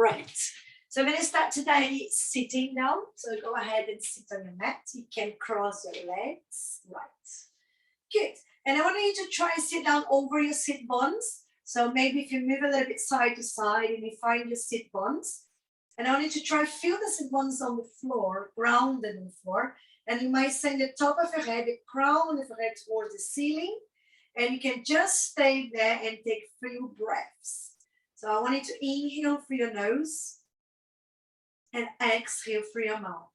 Right. So we're going to start today sitting down. So go ahead and sit on your mat. You can cross your legs. Right. Good. And I want you to try and sit down over your sit bones. So maybe if you move a little bit side to side and you find your sit bones. And I want you to try feel the sit bones on the floor, grounded on the floor. And you might send the top of your head, the crown of your head towards the ceiling. And you can just stay there and take a few breaths. So I want you to inhale through your nose and exhale through your mouth.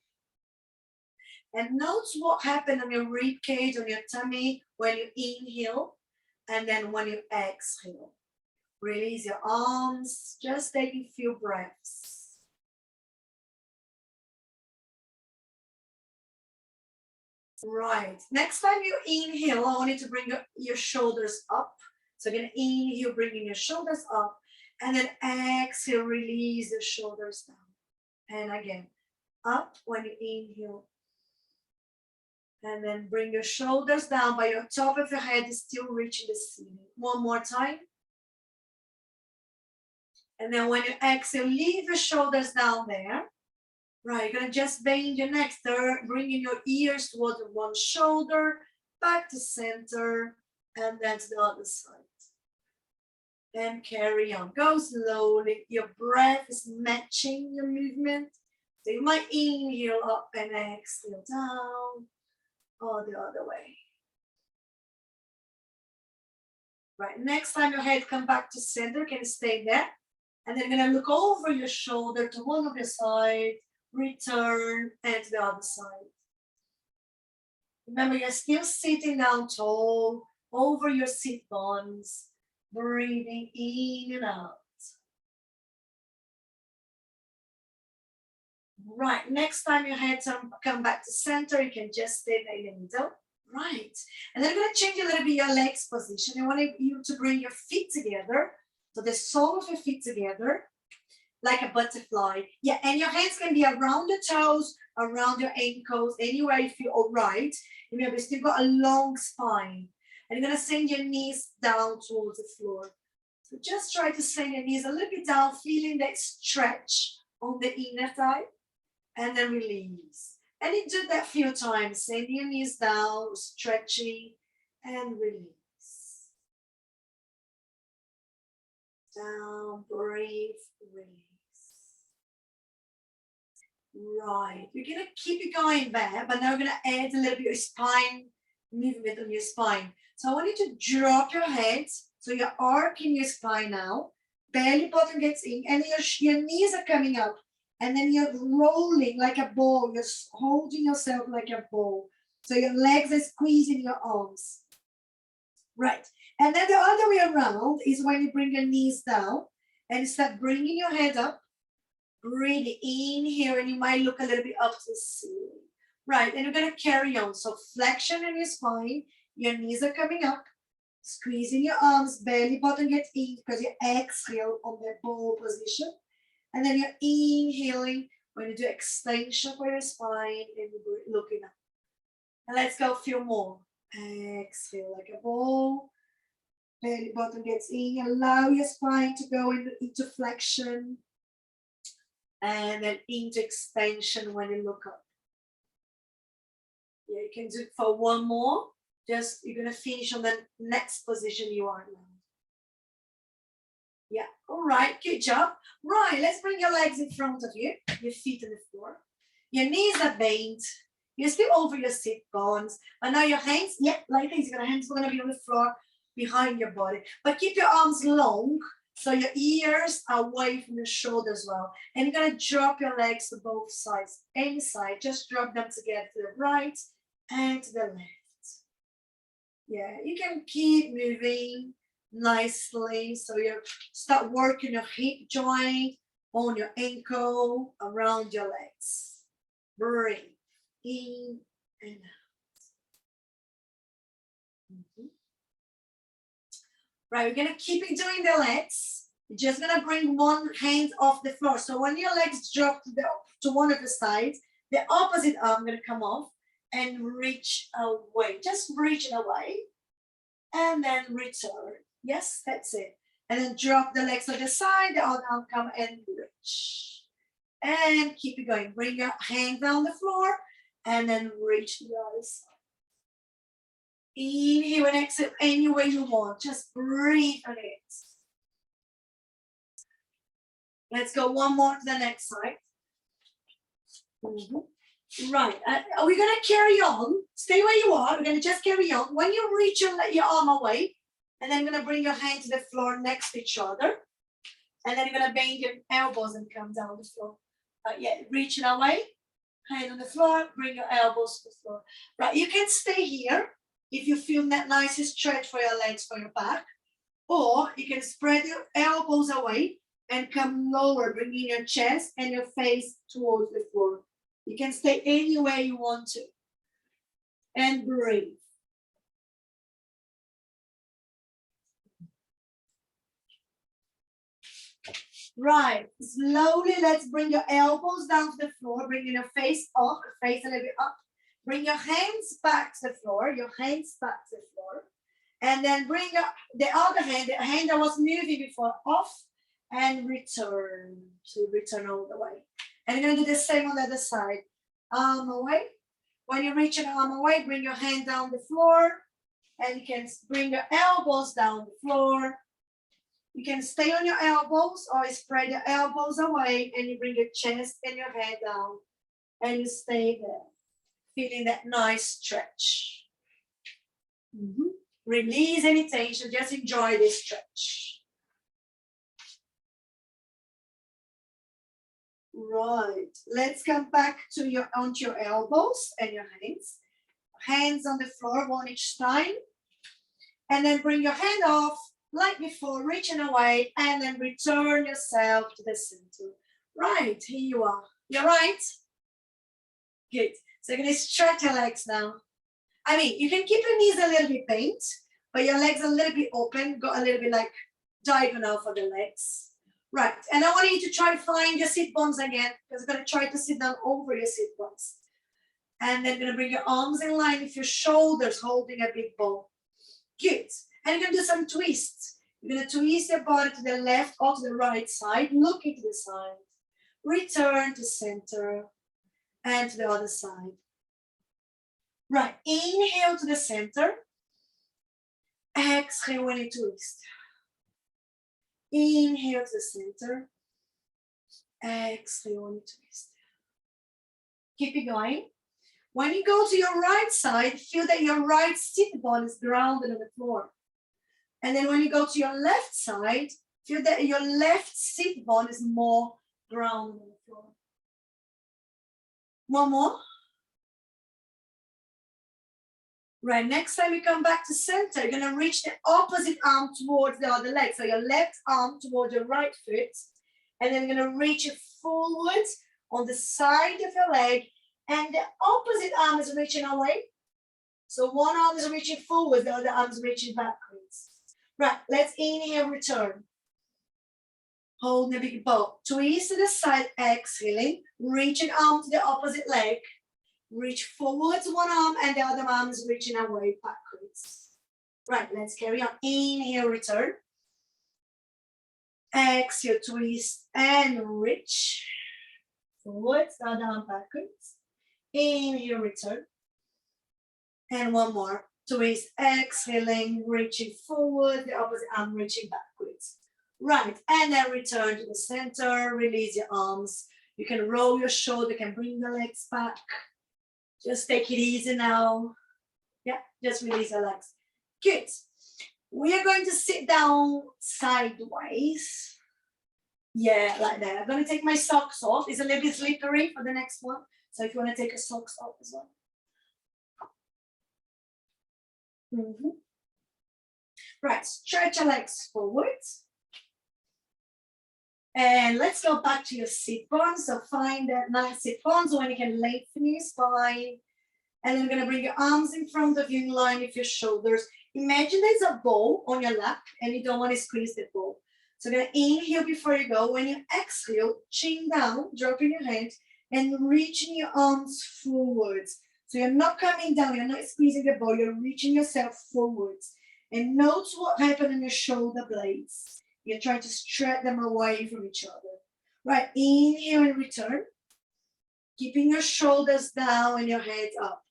And notice what happened on your rib cage, on your tummy when you inhale and then when you exhale. Release your arms, just take a few breaths. Right, next time you inhale, I want you to bring your shoulders up. So you're going to inhale, bringing your shoulders up, and then exhale, release the shoulders down. And again, up when you inhale. And then bring your shoulders down, but your top of your head is still reaching the ceiling. One more time. And then when you exhale, leave your shoulders down there. Right, you're going to just bend your neck, bringing your ears towards one shoulder, back to center, and then to the other side. And carry on. Go slowly. Your breath is matching your movement. So you might inhale up and exhale down, or the other way. Right, next time your head comes back to center, can stay there. And then you're going to look over your shoulder to one of your sides, return, and to the other side. Remember, you're still sitting down tall, over your sit bones, breathing in and out. Right, next time your head come back to center, you can just stay there in the middle. Right, and then I'm going to change a little bit your legs position. I want you to bring your feet together, so the sole of your feet together, like a butterfly. Yeah, and your hands can be around the toes, around your ankles, anywhere you feel all right. Remember, you still got a long spine. And you're going to send your knees down towards the floor. So just try to send your knees a little bit down, feeling that stretch on the inner thigh. And then release. And you do that a few times. Send your knees down, stretching, and release. Down, breathe, release. Right, we're going to keep it going there, but now we're going to add a little bit of spine movement on your spine. So I want you to drop your head, so you're arcing your spine now, belly button gets in, and your knees are coming up, and then you're rolling like a ball, you're holding yourself like a ball, so your legs are squeezing your arms. Right, and then the other way around is when you bring your knees down, and start bringing your head up, breathe in here, and you might look a little bit up to the ceiling. Right, and you're going to carry on. So flexion in your spine, your knees are coming up, squeezing your arms, belly button gets in because you exhale on that ball position. And then you're inhaling when you do extension for your spine and you're looking up. And let's go a few more. Exhale like a ball, belly button gets in, allow your spine to go into flexion. And then into extension when you look up. Yeah, you can do it for one more. Just, you're going to finish on the next position you are now. Yeah, all right, good job. Right, let's bring your legs in front of you, your feet on the floor. Your knees are bent. You're still over your sit bones. And now your hands, yeah, like this. Your hands are going to be on the floor behind your body. But keep your arms long, so your ears are away from your shoulder as well. And you're going to drop your legs to both sides. Any side, just drop them together to the right and to the left. Yeah, you can keep moving nicely. So you start working your hip joint, on your ankle, around your legs. Breathe in and out. Right, we're going to keep it doing the legs. You're just going to bring one hand off the floor. So when your legs drop to one of the sides, the opposite arm going to come off and reach away. Just reach it away and then return. Yes, that's it. And then drop the legs to the side, the other arm come and reach. And keep it going. Bring your hand down the floor and then reach to the other side. Inhale and exhale any way you want. Just breathe on it. Let's go one more to the next side. Right. We're going to carry on. Stay where you are. We're going to just carry on. When you reach your arm away, and then you're going to bring your hand to the floor next to each other. And then you're going to bend your elbows and come down the floor. Yeah, reach it away. Hand on the floor. Bring your elbows to the floor. Right. You can stay here if you feel that nice stretch for your legs, for your back. Or you can spread your elbows away and come lower, bringing your chest and your face towards the floor. You can stay anywhere you want to. And breathe. Right, slowly let's bring your elbows down to the floor, bringing your face up, face a little bit up. Bring your hands back to the floor, and then bring the other hand, the hand that was moving before, off and return. So return all the way. And you're going to do the same on the other side. Arm away. When you reach an arm away, bring your hand down the floor, and you can bring your elbows down the floor. You can stay on your elbows or spread your elbows away and you bring your chest and your head down and you stay there, feeling that nice stretch. Release any tension, just enjoy this stretch. Right, let's come back to onto your elbows and your hands. Hands on the floor, one each time. And then bring your hand off. Like before, reaching away and then return yourself to the center. Right, here you are. You're right? Good. So you're going to stretch your legs now. I mean, you can keep your knees a little bit bent, but your legs a little bit open, got a little bit like diagonal for the legs. Right, and I want you to try to find your sit bones again, because I'm going to try to sit down over your sit bones. And then you're going to bring your arms in line with your shoulders holding a big ball. Good. And you're going to do some twists. You're going to twist your body to the left or to the right side, looking to the side. Return to center and to the other side. Right, inhale to the center. Exhale when you twist. Inhale to the center. Exhale when you twist. Keep it going. When you go to your right side, feel that your right sit bone is grounded on the floor. And then when you go to your left side, feel that your left sit bone is more grounded on the floor. One more. Right, next time you come back to center, you're going to reach the opposite arm towards the other leg. So your left arm towards your right foot. And then you're going to reach it forward on the side of your leg. And the opposite arm is reaching away. So one arm is reaching forward, the other arm is reaching backwards. Right, let's inhale, return. Hold the big ball. Twist to the side, exhaling. Reach an arm to the opposite leg. Reach forwards one arm and the other arm is reaching away backwards. Right, let's carry on. Inhale, return. Exhale, twist and reach. Forwards, the other arm backwards. Inhale, return. And one more. Twist, exhaling, reaching forward, the opposite arm reaching backwards. Right, and then return to the center, release your arms. You can roll your shoulder, you can bring the legs back. Just take it easy now. Yeah, just release your legs. Good. We are going to sit down sideways. Yeah, like that. I'm going to take my socks off. It's a little bit slippery for the next one. So if you want to take your socks off as well. Right, stretch your legs forwards. And let's go back to your sit bones. So find that nice sit bones when you can lengthen your spine. And then you're going to bring your arms in front of you in line with your shoulders. Imagine there's a ball on your lap and you don't want to squeeze the ball. So you're going to inhale before you go. When you exhale, chin down, dropping your hands and reaching your arms forwards. So you're not coming down, you're not squeezing the ball, you're reaching yourself forwards. And note what happened in your shoulder blades. You're trying to stretch them away from each other. Right, inhale and return. Keeping your shoulders down and your head up.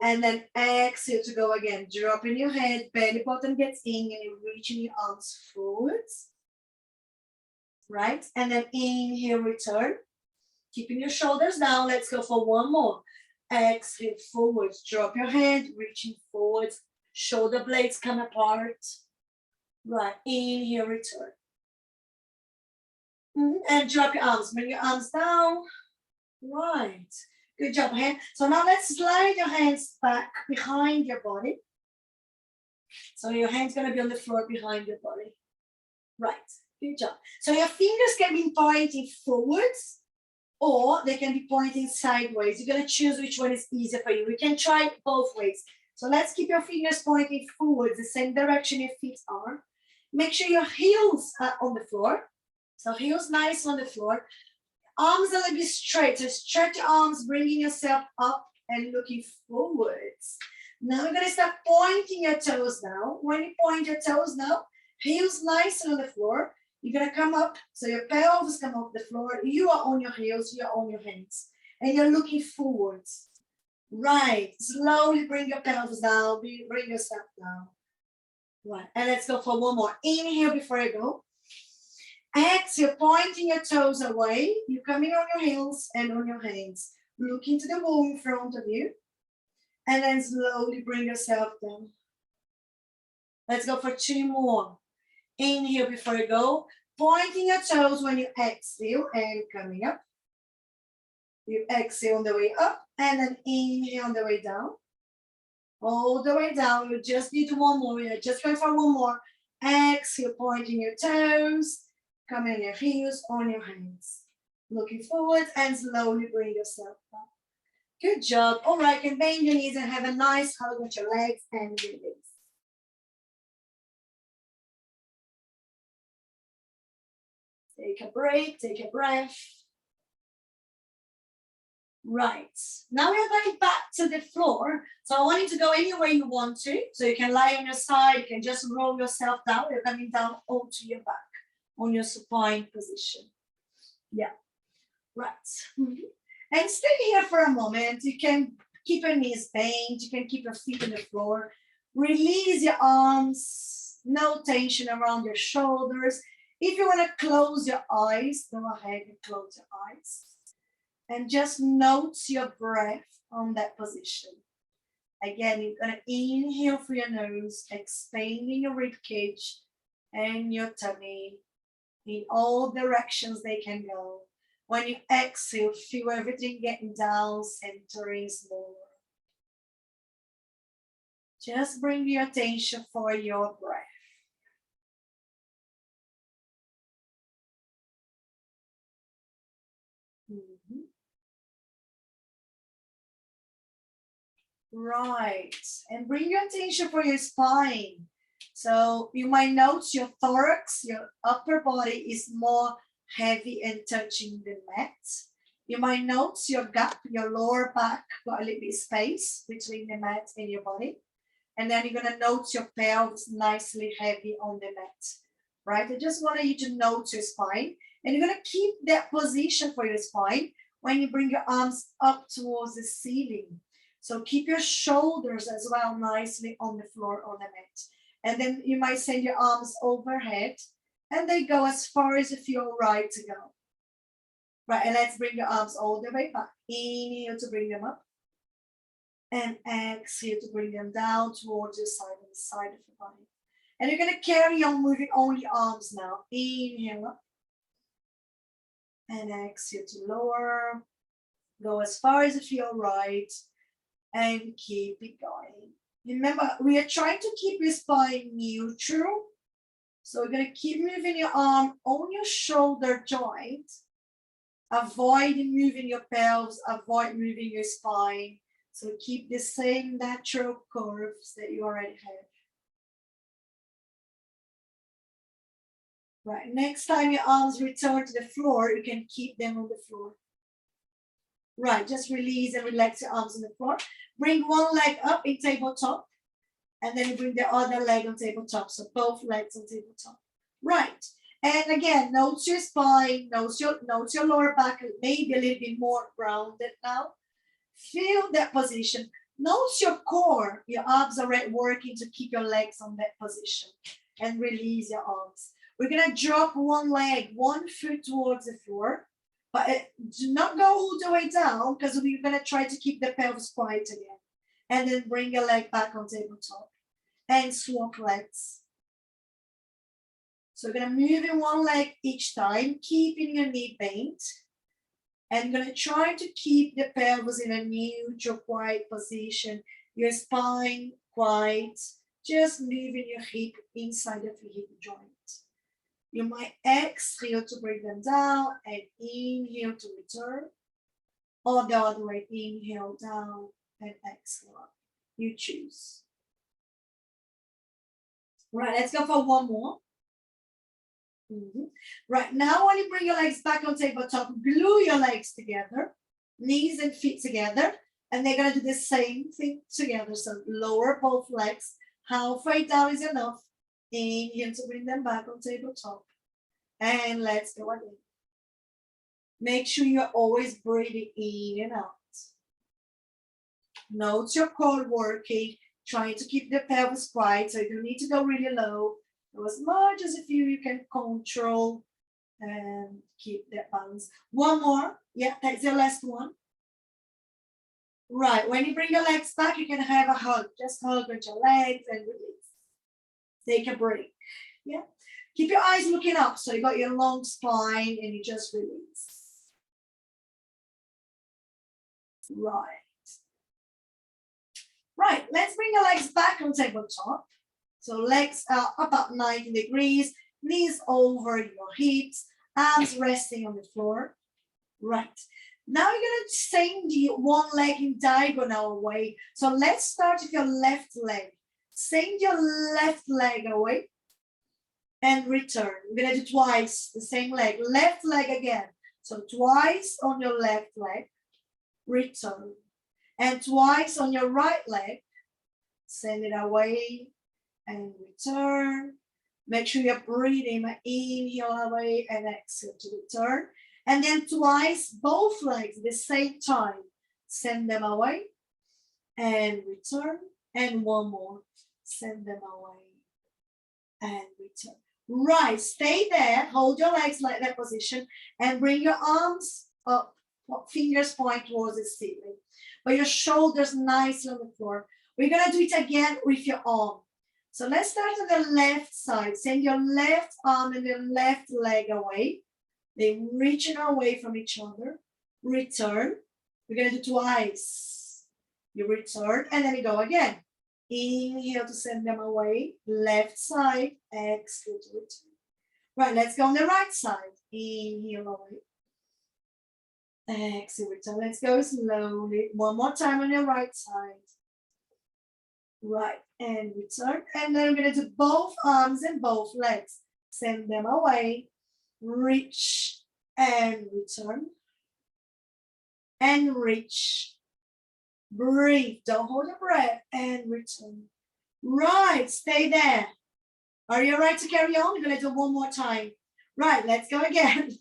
And then exhale to go again. Dropping your head, belly button gets in, and you're reaching your arms forwards. Right, and then inhale, return. Keeping your shoulders down. Let's go for one more. Exhale, forwards. Drop your head, reaching forwards. Shoulder blades come apart. Right, inhale, return. And drop your arms. Bring your arms down. Right, good job, hand. So now let's slide your hands back behind your body. So your hand's gonna be on the floor behind your body. Right, good job. So your fingers can be pointing forwards, or they can be pointing sideways. You're gonna choose which one is easier for you. We can try it both ways. So let's keep your fingers pointing forwards, the same direction your feet are. Make sure your heels are on the floor. So heels nice on the floor. Arms a little bit straight. So stretch your arms, bringing yourself up and looking forwards. Now we're gonna start pointing your toes now. When you point your toes now, heels nice on the floor. You're gonna come up, so your pelvis come off the floor. You are on your heels, you're on your hands. And you're looking forwards. Right, slowly bring your pelvis down, bring yourself down. Right, and let's go for one more. Inhale before you go. Exhale, pointing your toes away. You're coming on your heels and on your hands. Look into the wall in front of you. And then slowly bring yourself down. Let's go for two more. Inhale before you go. Pointing your toes when you exhale and coming up. You exhale on the way up and then inhale on the way down. All the way down. You just need one more. You're just going for one more. Exhale, pointing your toes. Come on your heels, on your hands. Looking forward and slowly bring yourself up. Good job. All right, you can bend your knees and have a nice hug with your legs and release. Take a break, take a breath. Right, now we're going back to the floor. So I want you to go anywhere you want to. So you can lie on your side, you can just roll yourself down. You're coming down onto your back on your supine position. Yeah, right. And stay here for a moment. You can keep your knees bent, you can keep your feet on the floor. Release your arms, no tension around your shoulders. If you want to close your eyes, go ahead and close your eyes. And just note your breath on that position. Again, you're going to inhale through your nose, expanding your rib cage and your tummy in all directions they can go. When you exhale, feel everything getting down, centering slower. Just bring your attention for your breath. Right, and bring your attention for your spine. So you might notice your thorax, your upper body is more heavy and touching the mat. You might notice your gap, your lower back got a little bit of space between the mat and your body. And then you're gonna notice your pelvis nicely heavy on the mat. Right, I just wanted you to note your spine. And you're gonna keep that position for your spine when you bring your arms up towards the ceiling. So keep your shoulders as well nicely on the floor on the mat. And then you might send your arms overhead and they go as far as you feel right to go. Right, and let's bring your arms all the way back. Inhale to bring them up. And exhale to bring them down towards your side, on the side of your body. And you're gonna carry on moving only arms now. Inhale up. And exhale to lower. Go as far as you feel right. And keep it going. Remember, we are trying to keep your spine neutral. So we're going to keep moving your arm on your shoulder joint. Avoid moving your pelvis, avoid moving your spine. So keep the same natural curves that you already have. Right, next time your arms return to the floor, you can keep them on the floor. Right, just release and relax your arms on the floor. Bring one leg up in tabletop. And then you bring the other leg on tabletop. So both legs on tabletop. Right. And again, notice your spine, notice your lower back, maybe a little bit more grounded now. Feel that position. Notice your core, your abs are working to keep your legs on that position and release your arms. We're gonna drop one leg, one foot towards the floor, but do not go all the way down because we're gonna try to keep the pelvis quiet again. And then bring your leg back on tabletop and swap legs. So we're gonna move in one leg each time, keeping your knee bent. And gonna try to keep the pelvis in a neutral, quiet position. Your spine quiet, just moving your hip inside of your hip joint. You might exhale to bring them down and inhale to return. Or the other way, inhale down and exhale up. You choose. Right, let's go for one more. Right, now when you bring your legs back on tabletop, glue your legs together, knees and feet together, and they're gonna do the same thing together. So lower both legs, halfway down is enough. Inhale to bring them back on tabletop. And let's go again. Make sure you're always breathing in and out. Note your core working, trying to keep the pelvis quiet, so you don't need to go really low. Go as much as you can control and keep that balance. One more. Yeah, that's your last one. Right, when you bring your legs back, you can have a hug. Just hug with your legs and release. Take a break. Yeah. Keep your eyes looking up, so you got your long spine and you just release. Right. Right, let's bring your legs back on tabletop. So legs are about 90 degrees, knees over your hips, arms resting on the floor. Right. Now you're going to send one leg in diagonal away. So let's start with your left leg. Send your left leg away and return. We're going to do twice, the same leg. Left leg again. So twice on your left leg, return. And twice on your right leg, send it away and return. Make sure you're breathing. Inhale away and exhale to return. And then twice, both legs at the same time. Send them away and return. And one more. Send them away and return. Right, stay there. Hold your legs like that position and bring your arms up. Fingers point towards the ceiling. But your shoulders nicely on the floor. We're going to do it again with your arm. So let's start on the left side. Send your left arm and your left leg away. They reaching away from each other. Return. We're going to do twice. You return and then you go again. Inhale to send them away. Left side. Exhale to return. Right, let's go on the right side. Inhale away. Exhale, return. Let's go slowly. One more time on your right side. Right, and return. And then we're going to do both arms and both legs. Send them away. Reach and return. And reach. Breathe. Don't hold your breath. And return. Right, stay there. Are you ready to carry on? We're going to do one more time. Right, let's go again.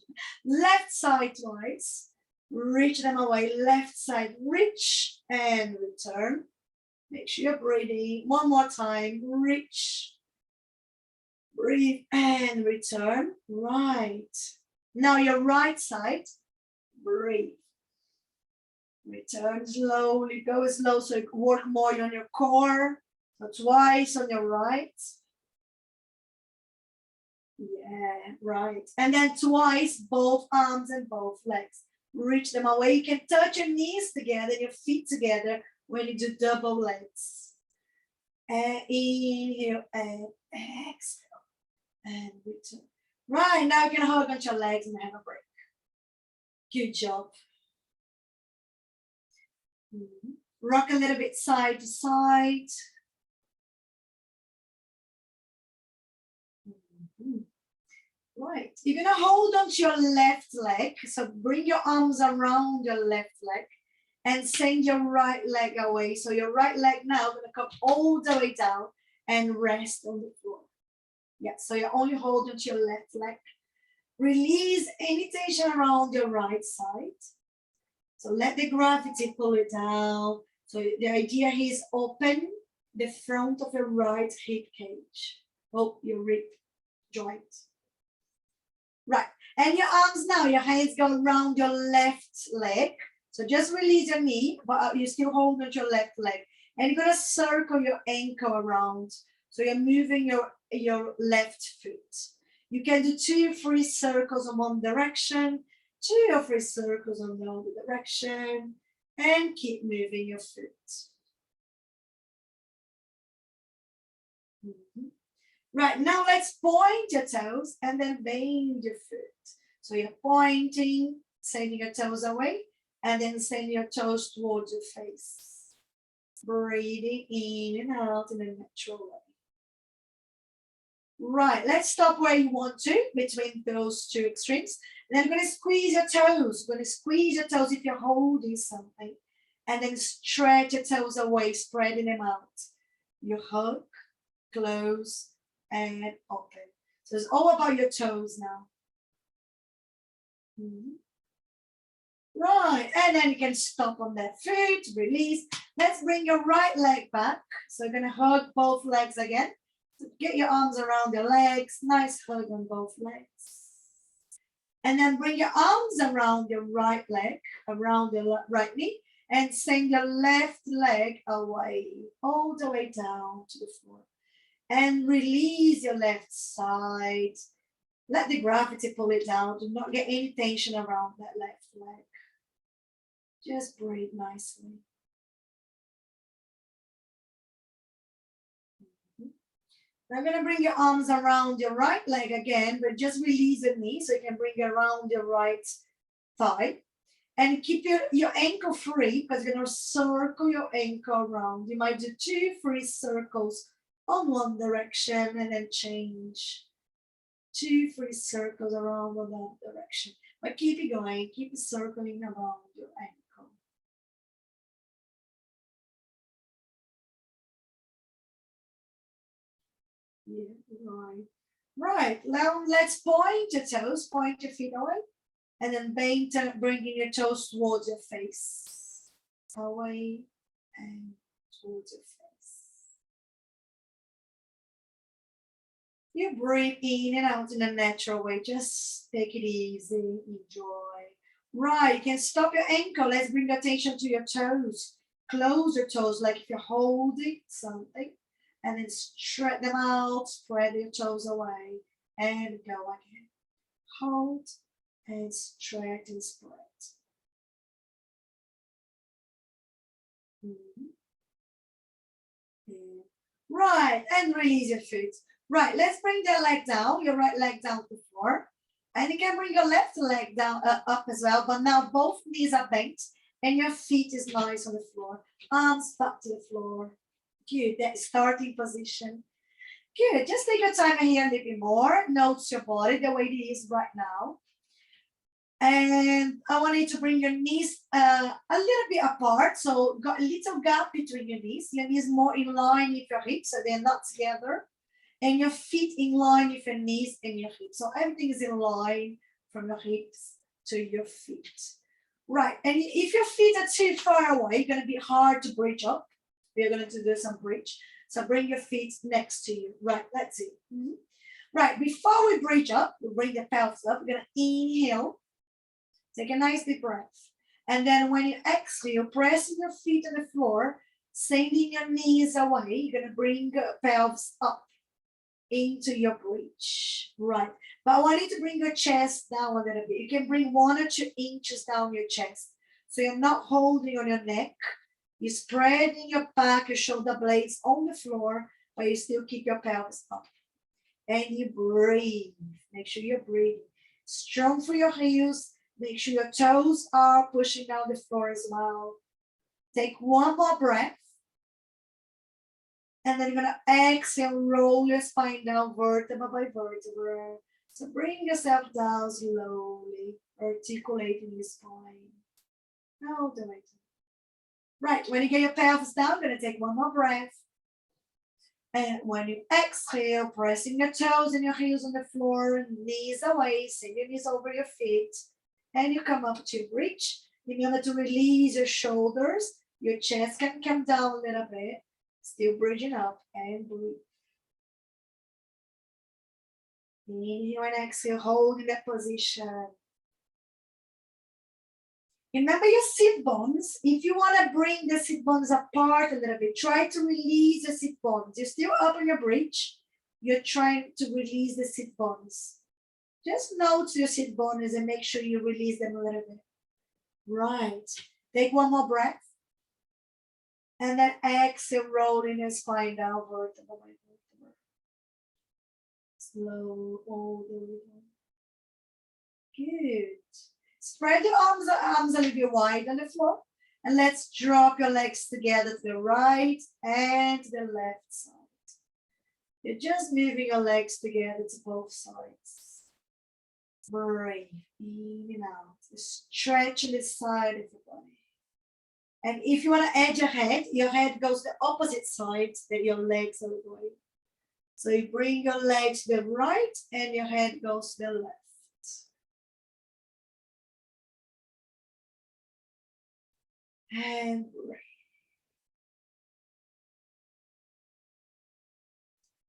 Left side twice. Reach them away. Left side, reach and return. Make sure you're breathing. One more time. Reach. Breathe and return. Right. Now your right side. Breathe. Return slowly. Go slow so you can work more on your core. So twice on your right. Yeah, right. And then twice, both arms and both legs. Reach them away. You can touch your knees together, your feet together when you do double legs. And inhale and exhale and return. Right, now you can hug onto your legs and have a break. Good job. Rock a little bit side to side. Right, you're going to hold on to your left leg. So bring your arms around your left leg and send your right leg away. So your right leg now going to come all the way down and rest on the floor. Yeah, so you're only holding to your left leg. Release any tension around your right side. So let the gravity pull it down. So the idea here is open the front of your right hip cage. Oh, your rib joint. Right, and your arms now, your hands go around your left leg. So just release your knee, but you're still holding your left leg. And you're gonna circle your ankle around. So you're moving your left foot. You can do 2 or 3 circles in one direction, 2 or 3 circles in the other direction, and keep moving your foot. Right, now let's point your toes and then bend your foot. So you're pointing, sending your toes away, and then send your toes towards your face. Breathing in and out in a natural way. Right, let's stop where you want to, between those 2 extremes. And then you're going to squeeze your toes. You're going to squeeze your toes if you're holding something. And then stretch your toes away, spreading them out. You hug, close, and open. So it's all about your toes now. Right, and then you can stop on that foot, release. Let's bring your right leg back. So you're going to hug both legs again. So get your arms around your legs, nice hug on both legs. And then bring your arms around your right leg, around your right knee, and send your left leg away, all the way down to the floor. And release your left side. Let the gravity pull it down. Do not get any tension around that left leg. Just breathe nicely. I'm going to bring your arms around your right leg again, but just release the knee so you can bring it around your right thigh. And keep your ankle free because you're going to circle your ankle around. You might do 2 free circles on one direction and then change. 2 free circles around on that direction. But keep it going, keep circling around your ankle. Yeah, right. Right, now let's point your toes, point your feet away, and then bringing your toes towards your face. Away and towards your face. You breathe in and out in a natural way. Just take it easy, enjoy. Right, you can stop your ankle. Let's bring attention to your toes. Close your toes like if you're holding something. And then stretch them out, spread your toes away, and go again. Hold and stretch and spread. Right, and release your feet. Right, let's bring the leg down, your right leg down to the floor. And you can bring your left leg down up as well, but now both knees are bent and your feet is nice on the floor. Arms back to the floor. Good, that starting position. Good, just take your time here a little bit more. Notice your body the way it is right now. And I want you to bring your knees a little bit apart. So got a little gap between your knees. Your knees more in line with your hips, so they're not together. And your feet in line with your knees and your hips. So everything is in line from your hips to your feet. Right, and if your feet are too far away, it's gonna be hard to bridge up. We're going to do some bridge. So bring your feet next to you. Right, let's see. Right, before we bridge up, we bring the pelvis up. We're going to inhale. Take a nice deep breath. And then when you exhale, pressing your feet on the floor, sending your knees away. You're going to bring your pelvis up into your bridge. Right, but I want you to bring your chest down a little bit. You can bring 1 or 2 inches down your chest. So you're not holding on your neck. You're spreading your back, your shoulder blades on the floor, but you still keep your pelvis up. And you breathe. Make sure you're breathing. Strong for your heels. Make sure your toes are pushing down the floor as well. Take 1 more breath. And then you're going to exhale, roll your spine down vertebra by vertebra. So bring yourself down slowly, articulating your spine. All the way down. Right, when you get your pelvis down, I'm going to take 1 more breath. And when you exhale, pressing your toes and your heels on the floor, knees away, send your knees over your feet, and you come up to bridge. Remember to release your shoulders. Your chest can come down a little bit. Still bridging up and breathe. Inhale and exhale, holding that position. Remember your sit bones. If you want to bring the sit bones apart a little bit, try to release the sit bones. You're still up on your bridge. You're trying to release the sit bones. Just note your sit bones and make sure you release them a little bit. Right. Take one more breath. And then exhale, rolling your spine down, vertebra by vertebra. Slow all the way down. Good. Spread your arms a little bit wide on the floor. And let's drop your legs together to the right and to the left side. You're just moving your legs together to both sides. Breathe in and out. Stretch the side of the body. And if you want to edge your head goes the opposite side that your legs are going. So you bring your legs to the right and your head goes to the left. And breathe.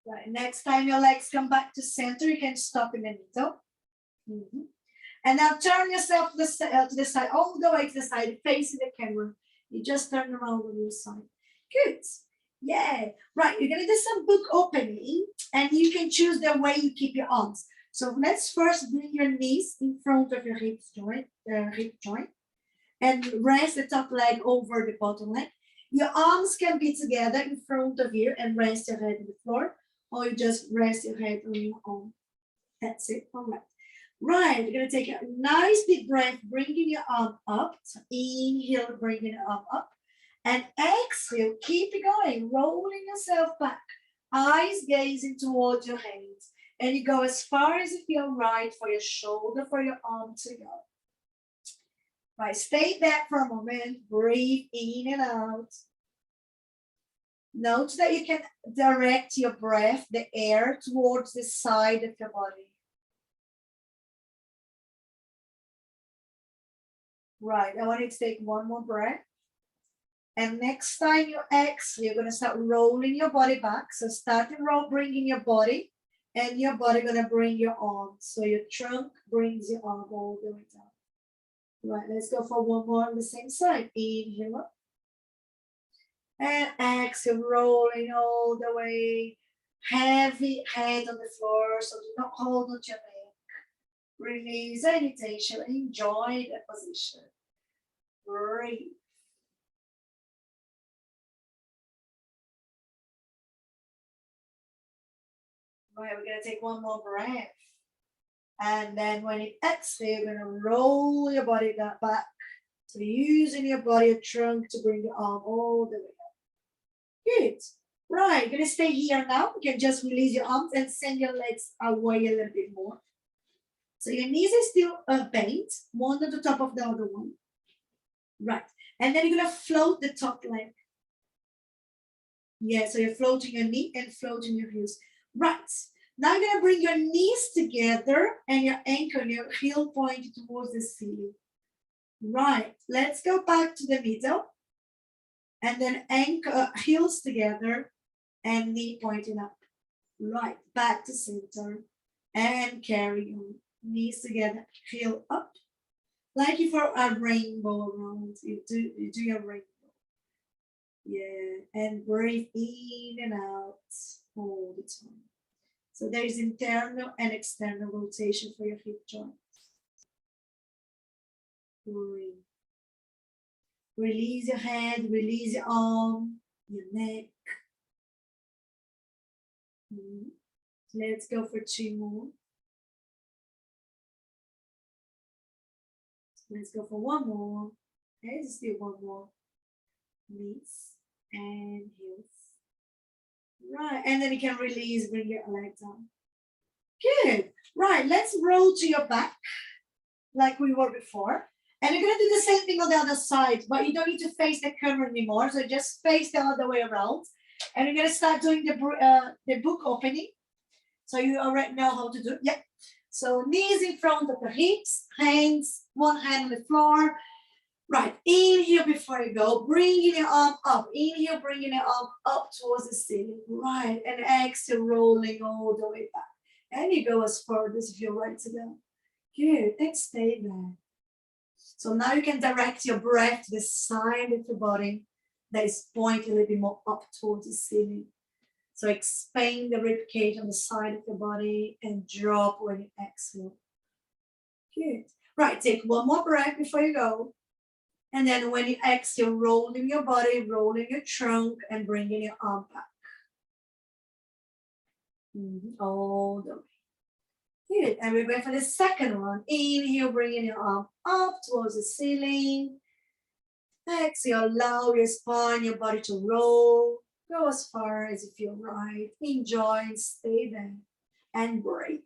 Right, next time your legs come back to center, you can stop in the middle. And now turn yourself to the side, all the way to the side, facing the camera. You just turn around on your side. Good. Yeah. Right, you're going to do some book opening, and you can choose the way you keep your arms. So let's first bring your knees in front of your hip joint, and rest the top leg over the bottom leg. Your arms can be together in front of you and rest your head on the floor, or you just rest your head on your arm. That's it. All right. Right, you're going to take a nice deep breath, bringing your arm up. So inhale, bringing your arm up. And exhale, keep it going, rolling yourself back. Eyes gazing towards your hands. And you go as far as you feel right for your shoulder, for your arm to go. Right, stay there for a moment. Breathe in and out. Note that you can direct your breath, the air, towards the side of your body. Right, I want you to take one more breath. And next time you exhale, you're going to start rolling your body back. So start to roll, bringing your body, and your body going to bring your arms. So your trunk brings your arm all the way down. Right, let's go for one more on the same side. Inhale up. And exhale, rolling all the way. Heavy head on the floor, so do not hold on to your neck. Release any tension. Enjoy that position. Breathe. Right, we're going to take one more breath. And then when you exhale, you're going to roll your body back. So using your body, your trunk to bring your arm all the way up. Good. Right, you're going to stay here now. You can just release your arms and send your legs away a little bit more. So your knees are still bent, one on the top of the other one. Right. And then you're going to float the top leg. Yeah, so you're floating your knee and floating your heels. Right. Now you're going to bring your knees together and your ankle and your heel pointed towards the ceiling. Right. Let's go back to the middle. And then ankle, heels together and knee pointing up. Right. Back to center. And carry on. Knees together, heel up. Like if for a rainbow around. You do your rainbow. Yeah. And breathe in and out all the time. So there is internal and external rotation for your hip joints. Breathe. Release your head, release your arm, your neck. Let's go for 2 more. Let's go for 1 more. Okay, still 1 more. Knees and heels. Right, and then you can release, bring your leg down. Good. Right, let's roll to your back like we were before. And you're going to do the same thing on the other side, but you don't need to face the camera anymore. So just face the other way around. And we're gonna start doing the book opening. So you already know how to do it. Yeah. So knees in front of the hips, hands, one hand on the floor. Right, inhale before you go, bringing your arm up. Inhale, bringing your arm up towards the ceiling. Right, and exhale, rolling all the way back. And you go as far as if you're ready to go. Good, and stay there. So now you can direct your breath to the side of your body that is pointing a little bit more up towards the ceiling. So expand the rib cage on the side of your body and drop when you exhale. Good. Right, take one more breath before you go. And then when you exhale, rolling your body, rolling your trunk, and bringing your arm back. All the way. Good. And we're going for the second one. Inhale, bringing your arm up towards the ceiling. Exhale, allow your spine, your body to roll. Go as far as you feel right. Enjoy and stay there. And breathe.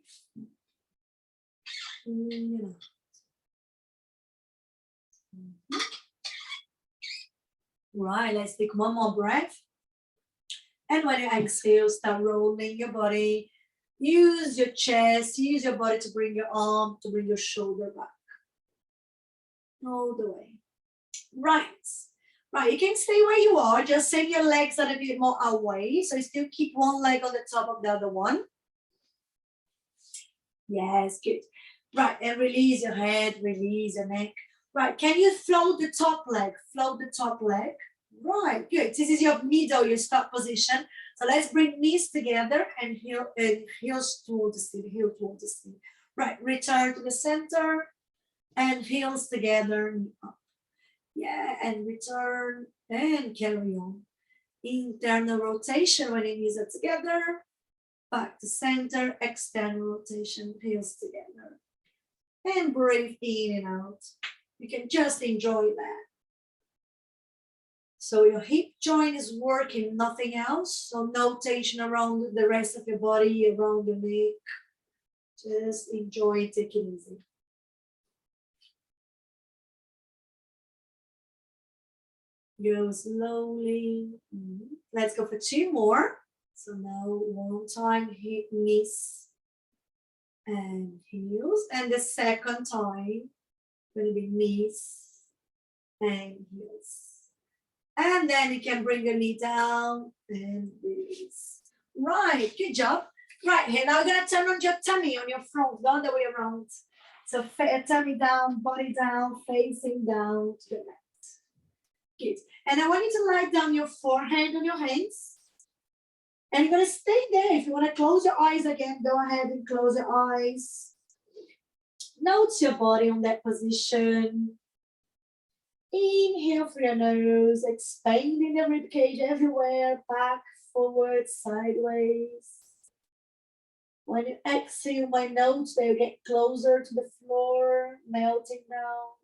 Right, let's take one more breath. And when you exhale, start rolling your body. Use your chest, use your body to bring your arm, to bring your shoulder back. All the way. Right. Right, you can stay where you are. Just send your legs a little bit more away. So you still keep one leg on the top of the other one. Yes, good. Right, and release your head, release your neck. Right, can you float the top leg? Float the top leg. Right, good. This is your middle, your stop position. So let's bring knees together and heels towards the ceiling, heel towards the ceiling. Right, return to the center and heels together, knee up. Yeah, and return and carry on. Internal rotation when your knees are together. Back to center, external rotation, heels together. And breathe in and out. You can just enjoy that. So your hip joint is working, nothing else. So no tension around the rest of your body, around your neck. Just enjoy it, take it easy. Go slowly. Let's go for 2 more. So now one time, hip, knees, and heels. And the second time, going to be knees and heels. And then you can bring your knee down and release. Right, good job. Right, here now we're going to turn on your tummy on your front, the other way around. So tummy down, body down, facing down to the left. Good. And I want you to lie down your forehead on your hands. And you're going to stay there. If you want to close your eyes again, go ahead and close your eyes. Note your body on that position. Inhale through your nose, expanding the rib cage everywhere, back, forward, sideways. When you exhale, my notes, they get closer to the floor, melting down.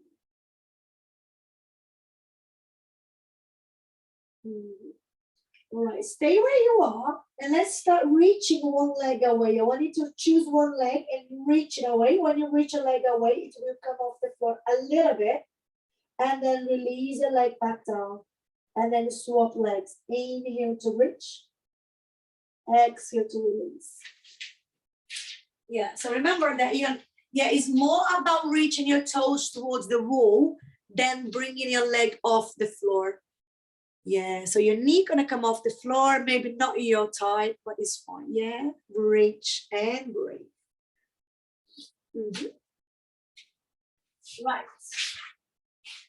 All right, stay where you are, and let's start reaching one leg away. I want you to choose one leg and reach it away. When you reach a leg away, it will come off the floor a little bit. And then release your leg back down. And then swap legs. Inhale to reach. Exhale to release. Yeah, so remember that it's more about reaching your toes towards the wall than bringing your leg off the floor. Yeah, so your knee gonna come off the floor, maybe not your type, but it's fine. Yeah, reach and breathe. Right.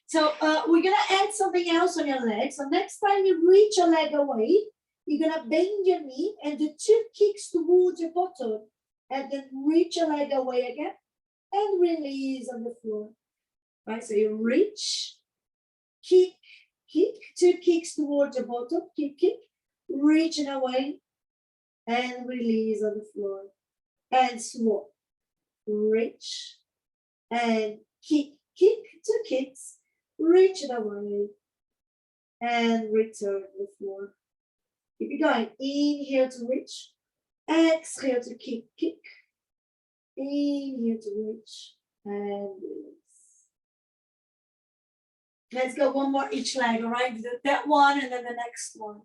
So we're gonna add something else on your leg. So next time you reach your leg away, you're gonna bend your knee and do 2 kicks towards your bottom, and then reach your leg away again and release on the floor. Right, so you reach, kick, kick, 2 kicks towards your bottom, kick, kick, reach it away and release on the floor. And swap, reach and kick, kick, 2 kicks. Reach it away and return to the floor. Keep it going. Inhale to reach. Exhale to kick, kick. Inhale to reach and release. Let's go one more each leg, all right? That one and then the next one.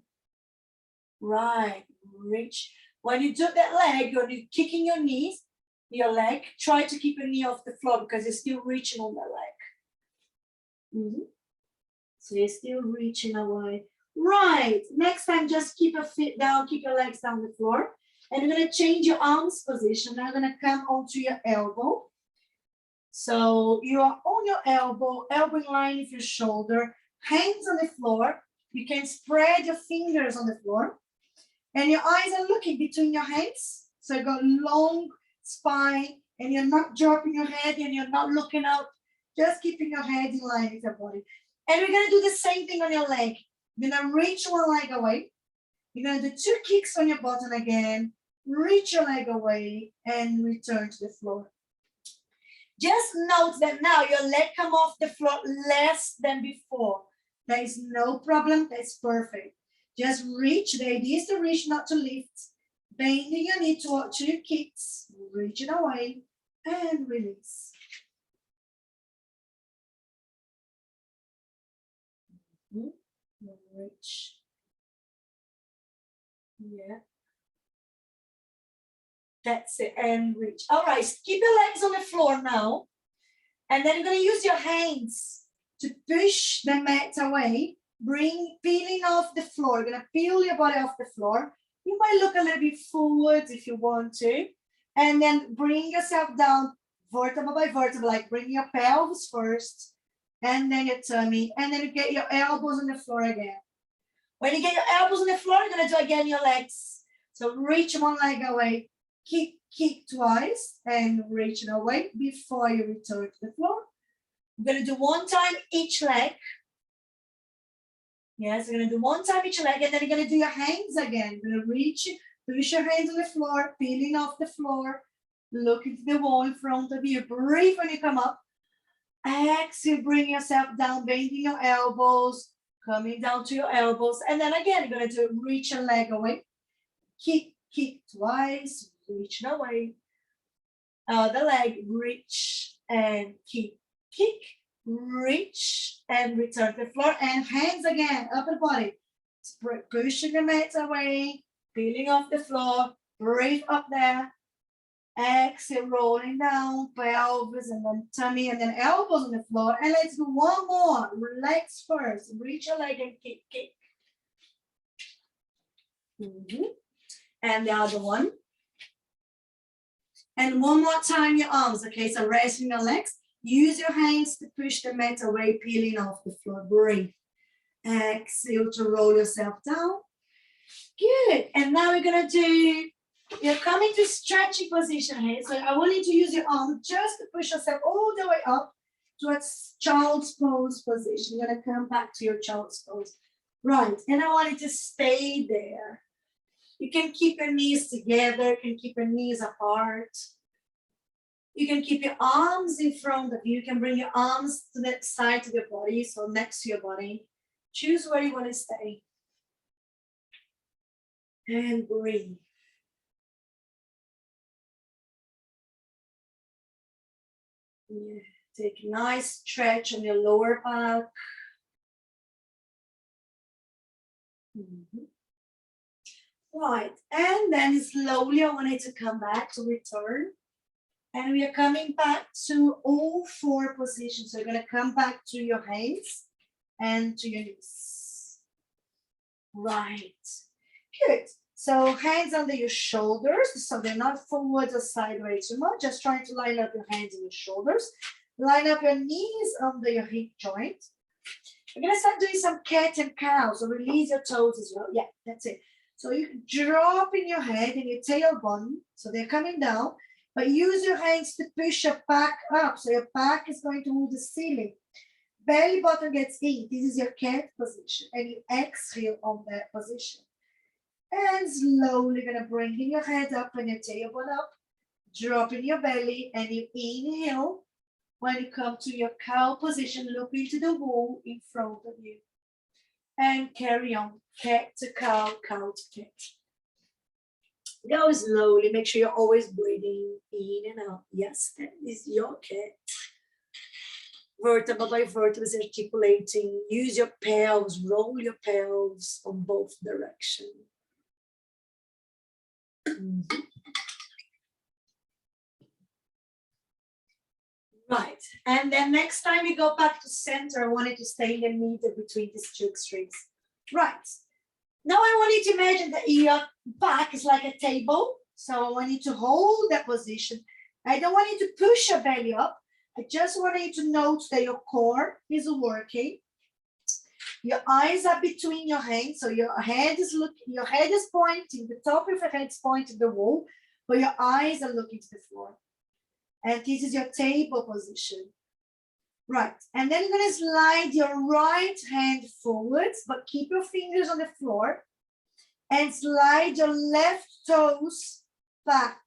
Right, reach. When you do that leg, when you're kicking your knees, your leg, try to keep your knee off the floor because you're still reaching on that leg. So you're still reaching away. Right, next time just keep your feet down, keep your legs down the floor. And you're gonna change your arms position. Now you're gonna come onto your elbow. So you are on your elbow, elbow in line with your shoulder, hands on the floor. You can spread your fingers on the floor. And your eyes are looking between your hands. So you got long spine and you're not dropping your head and you're not looking up, just keeping your head in line with your body. And we're gonna do the same thing on your leg. You're gonna reach one leg away. You're gonna do 2 kicks on your bottom again, reach your leg away and return to the floor. Just note that now your leg come off the floor less than before. There is no problem, that's perfect. Just reach, the idea is to reach, not to lift. Bending your knee to 2 kicks, reach it away and release. Reach. Yeah. That's it, and reach. All right, keep your legs on the floor now. And then you're gonna use your hands to push the mat away, peeling off the floor. You're gonna peel your body off the floor. You might look a little bit forward if you want to. And then bring yourself down vertebra by vertebra, like bring your pelvis first, and then your tummy, and then you get your elbows on the floor again. When you get your elbows on the floor, you're gonna do again your legs. So reach one leg away, kick twice, and reach it away before you return to the floor. We're gonna do 1 time each leg. Yes, we're gonna do 1 time each leg, and then you're gonna do your hands again. You're gonna reach, push your hands on the floor, peeling off the floor, look into the wall in front of you. Breathe when you come up. Exhale, bring yourself down, bending your elbows, coming down to your elbows. And then again, you're gonna do reach a leg away. Kick twice, reach it away. The leg, reach and kick, reach and return to the floor. And hands again, upper body. Pushing the mat away, peeling off the floor, breathe up there. Exhale, rolling down, pelvis and then tummy and then elbows on the floor. And let's do 1 more. Relax first. Reach your leg and kick. And the other one. And 1 more time your arms. Okay, so resting your legs. Use your hands to push the mat away, peeling off the floor. Breathe. Exhale to roll yourself down. Good. And now we're gonna do, you're coming to stretching position here. So I want you to use your arm just to push yourself all the way up towards child's pose position. You're gonna come back to your child's pose. Right, and I want you to stay there. You can keep your knees together, you can keep your knees apart. You can keep your arms in front of you. You can bring your arms to the side of your body, so next to your body. Choose where you want to stay. And breathe. Yeah. Take a nice stretch on your lower back. Right, and then slowly I want you to come back to return. And we are coming back to all 4 positions. So you're going to come back to your hands and to your knees. Right. Good. So hands under your shoulders. So they're not forward or sideways too much. Just trying to line up your hands and your shoulders. Line up your knees under your hip joint. We're going to start doing some cat and cow. So release your toes as well. Yeah, that's it. So you drop in your head and your tailbone. So they're coming down. But use your hands to push your back up. So your back is going to hold the ceiling. Belly button gets in. This is your cat position. And you exhale on that position. And slowly going to bring your head up and your tailbone up. Drop in your belly and you inhale. When you come to your cow position, look into the wall in front of you. And carry on. Cat to cow, cow to cat. Go slowly. Make sure you're always breathing in and out. Yes, that is your cat. Vertebra by vertebra is articulating. Use your pelvis. Roll your pelvis on both directions. Mhm. Right, and then next time we go back to center, I want you to stay in the middle between these two extremes. Right, now I want you to imagine that your back is like a table. So I want you to hold that position. I don't want you to push your belly up. I just want you to note that your core is working. Your eyes are between your hands, so your head is pointing, the top of your head is pointing the wall, but your eyes are looking to the floor. And this is your table position. Right, and then you're gonna slide your right hand forwards, but keep your fingers on the floor, and slide your left toes back.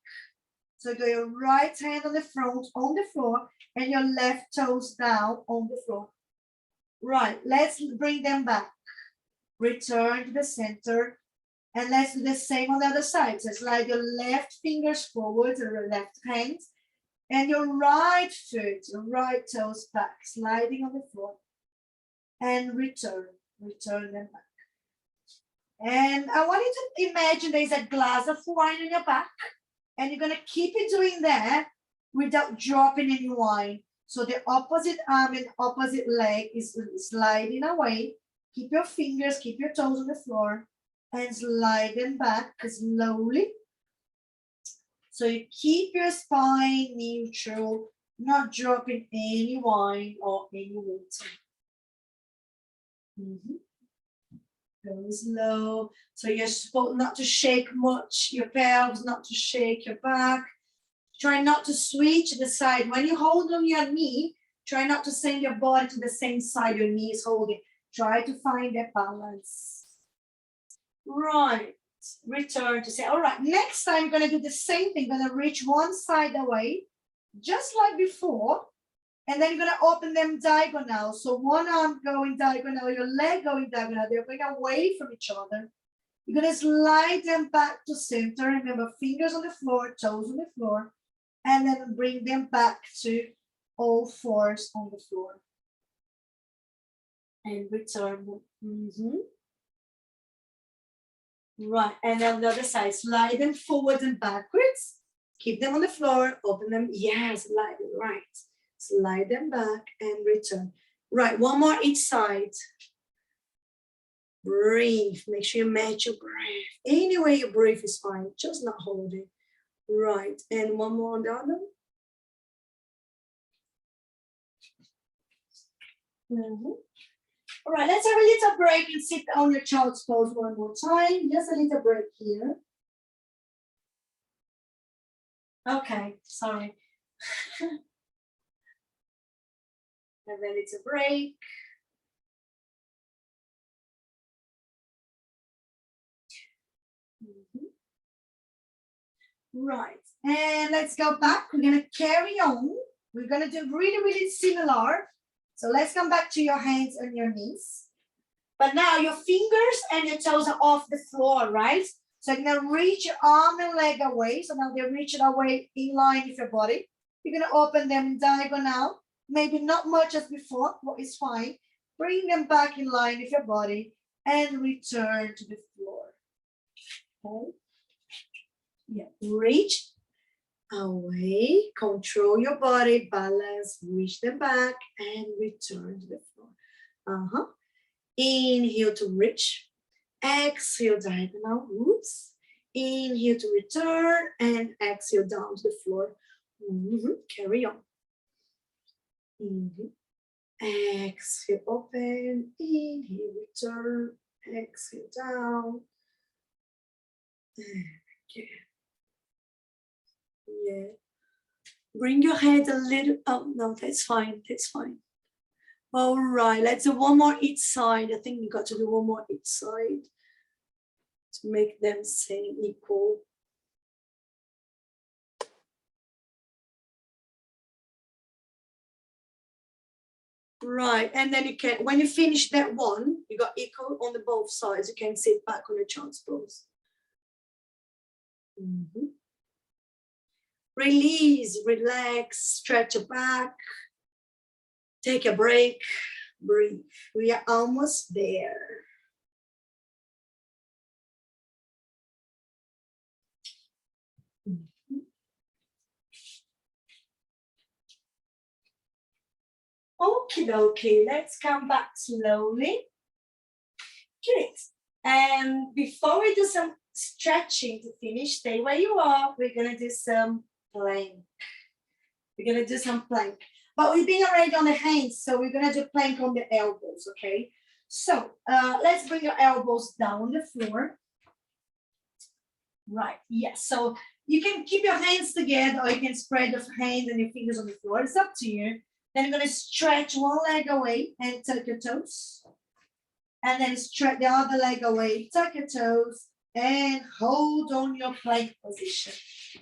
So you got your right hand on the front, on the floor, and your left toes down on the floor. Right, let's bring them back. Return to the center, and let's do the same on the other side. So slide your left fingers forward, or your left hand, and your right foot, your right toes back, sliding on the floor, and return them back. And I want you to imagine there's a glass of wine on your back, and you're gonna keep it doing that without dropping any wine. So the opposite arm and opposite leg is sliding away. Keep your fingers, keep your toes on the floor, and slide them back slowly. So you keep your spine neutral, not dropping any wine or any water. Go slow. So you're supposed not to shake much your pelvis, not to shake your back. Try not to switch to the side. When you hold on your knee, try not to send your body to the same side your knee is holding. Try to find that balance. Right. Return to say, all right, next time, you're going to do the same thing. You're going to reach one side away, just like before. And then you're going to open them diagonal. So one arm going diagonal, your leg going diagonal. They're going away from each other. You're going to slide them back to center. Remember, fingers on the floor, toes on the floor. And then bring them back to all fours on the floor. And return them. Right, and then the other side, slide them forward and backwards. Keep them on the floor, open them. Yes, slide them, right. Slide them back and return. Right, one more each side. Breathe, make sure you match your breath. Any way you breathe is fine, just not hold it. Right, and one more on the other. All right, let's have a little break and sit on your child's pose one more time. Just a little break here. Okay, sorry. Have a little break. Right, and let's go back. We're gonna carry on. We're gonna do really similar. So let's come back to your hands and your knees. But now your fingers and your toes are off the floor, right? So you're gonna reach your arm and leg away. So now they're reaching away in line with your body. You're gonna open them diagonal. Maybe not much as before, but it's fine. Bring them back in line with your body and return to the floor. Okay. Yeah, reach away, control your body, balance, reach them back and return to the floor. Inhale to reach, exhale diagonal, oops. Inhale to return and exhale down to the floor. Carry on. Inhale, exhale, open, inhale, return, exhale down. Okay. Yeah. Bring your head a little, oh no, that's fine, that's fine. All right, let's do one more each side. I think we got to do one more each side to make them same equal. Right, and then you can, when you finish that one, you got equal on the both sides. You can sit back on your child's pose. Release, relax, stretch your back. Take a break, breathe. We are almost there. Okie dokie, let's come back slowly. Good. And before we do some stretching to finish, stay where you are. We're gonna do some plank. We're gonna do some plank. But we've been already on the hands, so we're gonna do plank on the elbows, okay? So let's bring your elbows down on the floor. Right, yes. So you can keep your hands together or you can spread your hands and your fingers on the floor. It's up to you. Then you're gonna stretch one leg away and tuck your toes. And then stretch the other leg away, tuck your toes, and hold on your plank position.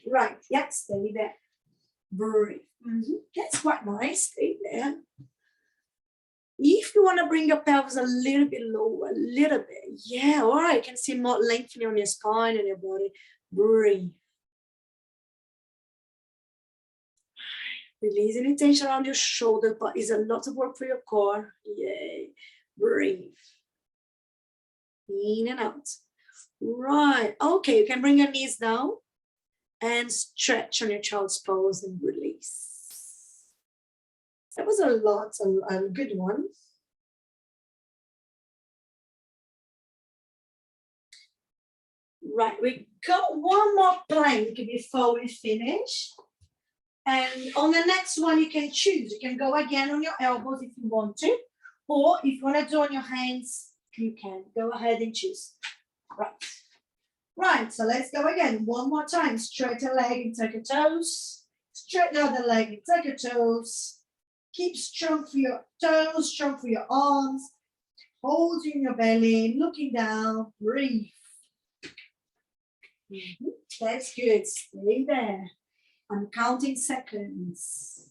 Right, yep, stay there. Breathe. That's quite nice, stay there. If you want to bring your pelvis a little bit lower, a little bit, yeah, all right, you can see more lengthening on your spine and your body. Breathe. Release any tension around your shoulder, but it's a lot of work for your core. Yay. Breathe. In and out. Right, okay, you can bring your knees down and stretch on your child's pose and release. That was a lot, a good one. Right, we got one more plank before we finish. And on the next one, you can choose. You can go again on your elbows if you want to, or if you want to do on your hands, you can. Go ahead and choose. Right. Right, so let's go again. One more time. Stretch a leg and tuck your toes. Stretch the other leg and tuck your toes. Keep strong for your toes, strong for your arms. Holding your belly, looking down. Breathe. That's good. Stay there. I'm counting seconds.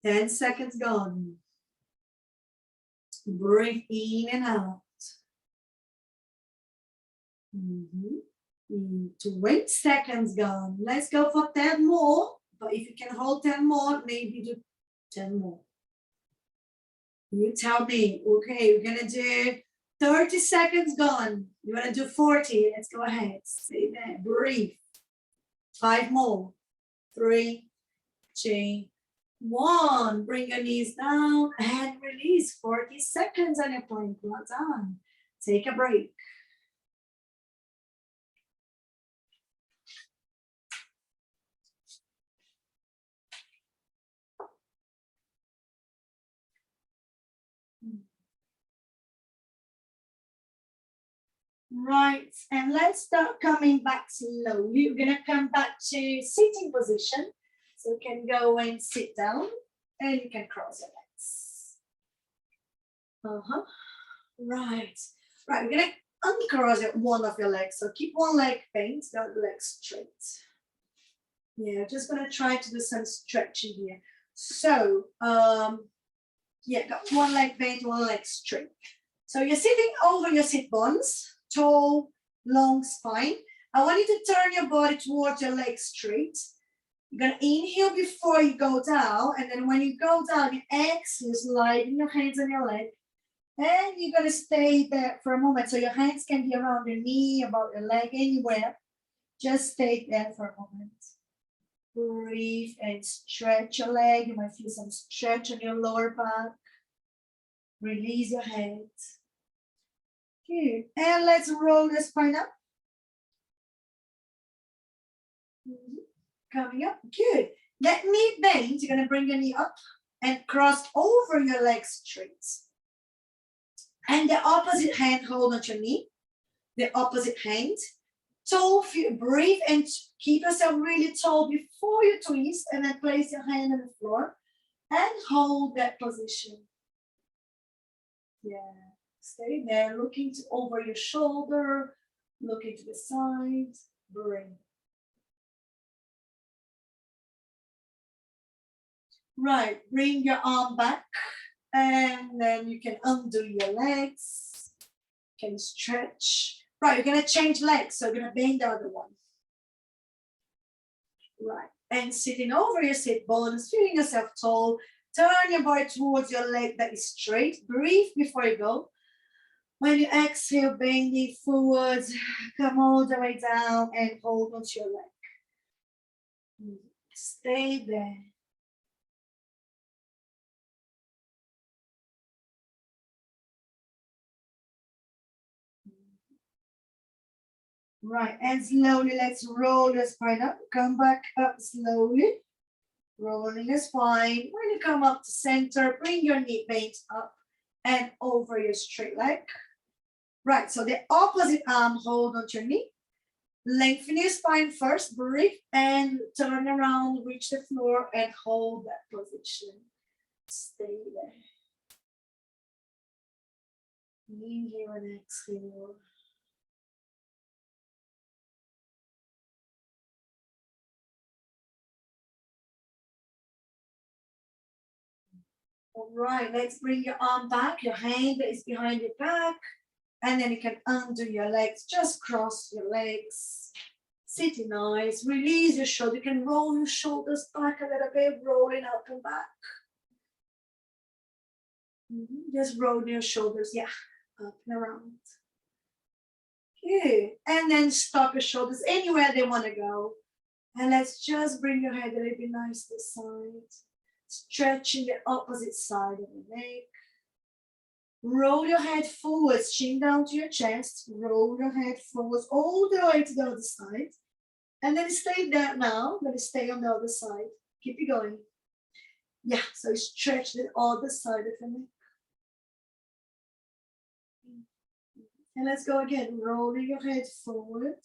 10 seconds gone. Breathe in and out. 20 seconds gone. Let's go for 10 more. But if you can hold 10 more, maybe do 10 more. You tell me. Okay, we're gonna do 30 seconds gone. You wanna do 40? Let's go ahead. Stay there. Breathe. 5 more. 3, 2, 1. Bring your knees down and release. 40 seconds on your plank. Well done. Take a break. Right, and let's start coming back slowly. We're gonna come back to sitting position. So you can go and sit down and you can cross your legs. Right, right, we're gonna uncross one of your legs. So keep one leg bent, the other leg straight. Yeah, just gonna try to do some stretching here. So, yeah, got one leg bent, one leg straight. So you're sitting over your sit bones. Tall, long spine. I want you to turn your body towards your legs straight. You're going to inhale before you go down. And then when you go down, you exhale, sliding your hands on your leg. And you're going to stay there for a moment. So your hands can be around your knee, about your leg, anywhere. Just stay there for a moment. Breathe and stretch your leg. You might feel some stretch on your lower back. Release your head. Good. And let's roll the spine up. Coming up. Good. That knee bend, you're going to bring your knee up and cross over your legs straight. And the opposite hand, hold on your knee. The opposite hand. Tall, breathe and keep yourself really tall before you twist, and then place your hand on the floor and hold that position. Yeah. Stay there, looking over your shoulder, looking to the side, breathe. Right, bring your arm back, and then you can undo your legs, can stretch. Right, you're gonna change legs, so you're gonna bend the other one. Right, and sitting over your sit bones, feeling yourself tall, turn your body towards your leg that is straight, breathe before you go. When you exhale, bending forwards, come all the way down and hold onto your leg. Stay there. Right, and slowly let's roll the spine up. Come back up slowly. Rolling the spine. When you come up to center, bring your knee bent up and over your straight leg. Right, so the opposite arm, hold onto your knee. Lengthen your spine first, breathe, and turn around, reach the floor, and hold that position. Stay there. Inhale and exhale. All right, let's bring your arm back. Your hand is behind your back. And then you can undo your legs. Just cross your legs. Sitting nice. Release your shoulder. You can roll your shoulders back a little bit, rolling up and back. Just roll your shoulders, yeah, up and around. Good. And then stop your shoulders anywhere they want to go. And let's just bring your head a little bit nice to the side. Stretching the opposite side of the neck. Roll your head forwards, chin down to your chest. Roll your head forwards all the way to the other side. And then stay there now. Then stay on the other side. Keep it going. Yeah, so stretch the other side of the neck. And let's go again. Rolling your head forward.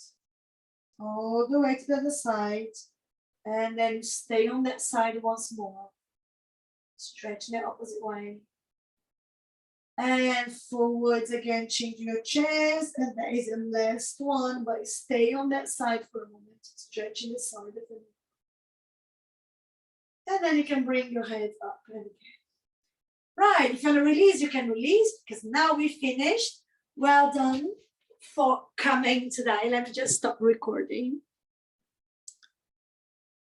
All the way to the other side. And then stay on that side once more. Stretch the opposite way. And forwards again, change your chest. And that is the last one, but stay on that side for a moment. Stretching the side of the neck. And then you can bring your head up and again. Right, if you want to release, you can release because now we finished. Well done for coming today. Let me just stop recording.